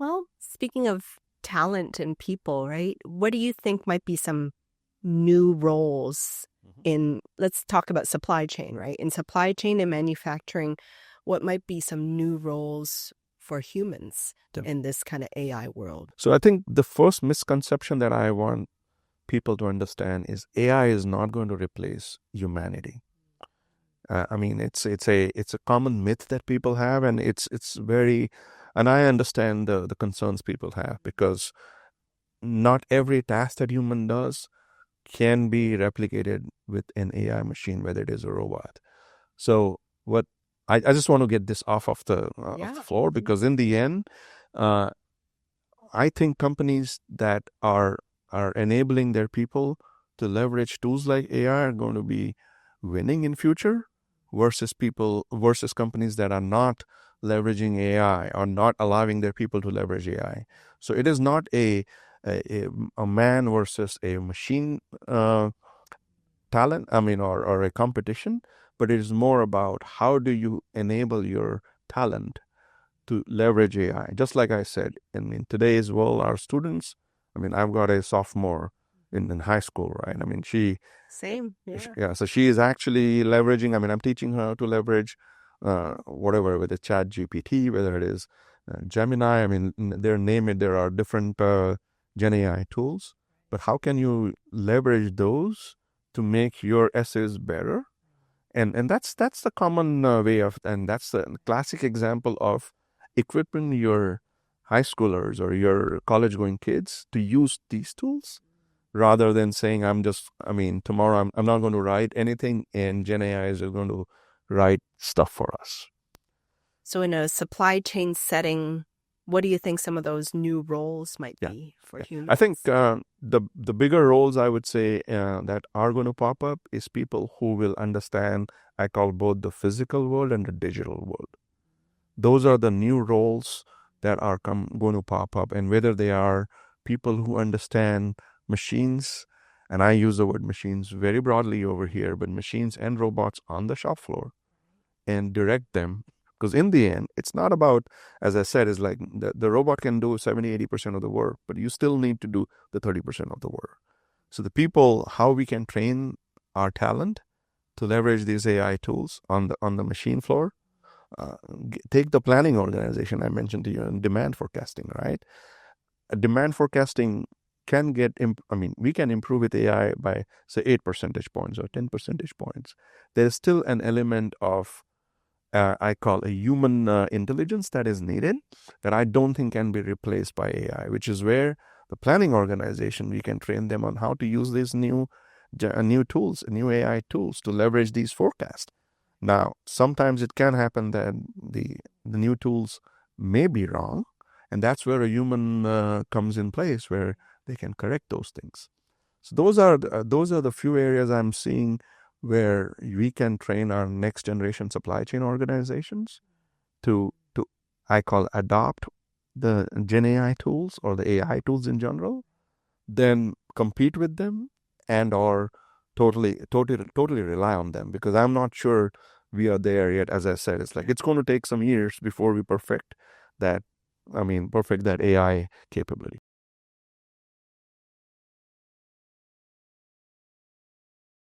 Well, speaking of talent and people, right? What do you think might be some new roles let's talk about supply chain, right? In supply chain and manufacturing, what might be some new roles for humans in this kind of AI world? So I think the first misconception that I want people to understand is AI is not going to replace humanity. I mean, it's a common myth that people have, and it's very, and I understand the concerns people have, because not every task that human does can be replicated with an AI machine, whether it is a robot. So what I just want to get this off of the floor, because in the end, uh, I think companies that are enabling their people to leverage tools like AI are going to be winning in future, versus companies that are not leveraging AI or not allowing their people to leverage AI. So it is not a man versus a machine talent, or a competition, but it is more about how do you enable your talent to leverage AI. Just like I said, in today's world, our students, I've got a sophomore in high school, right? Same, yeah, so she is actually leveraging, I'm teaching her to leverage whatever, whether it's ChatGPT, whether it is Gemini, there are different Gen AI tools, but how can you leverage those to make your essays better? And that's the common way of, and that's the classic example of equipping your high schoolers or your college going kids to use these tools, rather than saying, tomorrow I'm not going to write anything and Gen AI is going to write stuff for us. So in a supply chain setting, what do you think some of those new roles might be for humans? I think the bigger roles, I would say, that are going to pop up is people who will understand, I call, both the physical world and the digital world. Those are the new roles that are going to pop up, and whether they are people who understand machines, and I use the word machines very broadly over here, but machines and robots on the shop floor, and direct them. Because in the end, it's not about, as I said, is like the robot can do 70-80% of the work, but you still need to do the 30% of the work. So the people, how we can train our talent to leverage these AI tools on the machine floor. Take the planning organization I mentioned to you in demand forecasting, right? Demand forecasting can we can improve with AI by, say, 8 percentage points or 10 percentage points. There's still an element of, I call, a human intelligence that is needed, that I don't think can be replaced by AI, which is where the planning organization, we can train them on how to use these new tools, new AI tools, to leverage these forecasts. Now, sometimes it can happen that the new tools may be wrong, and that's where a human comes in place, where they can correct those things. So those are the few areas I'm seeing where we can train our next generation supply chain organizations to I call, adopt the Gen AI tools or the AI tools in general, then compete with them, and or totally rely on them, because I'm not sure we are there yet. As I said, it's like it's going to take some years before we perfect that AI capability.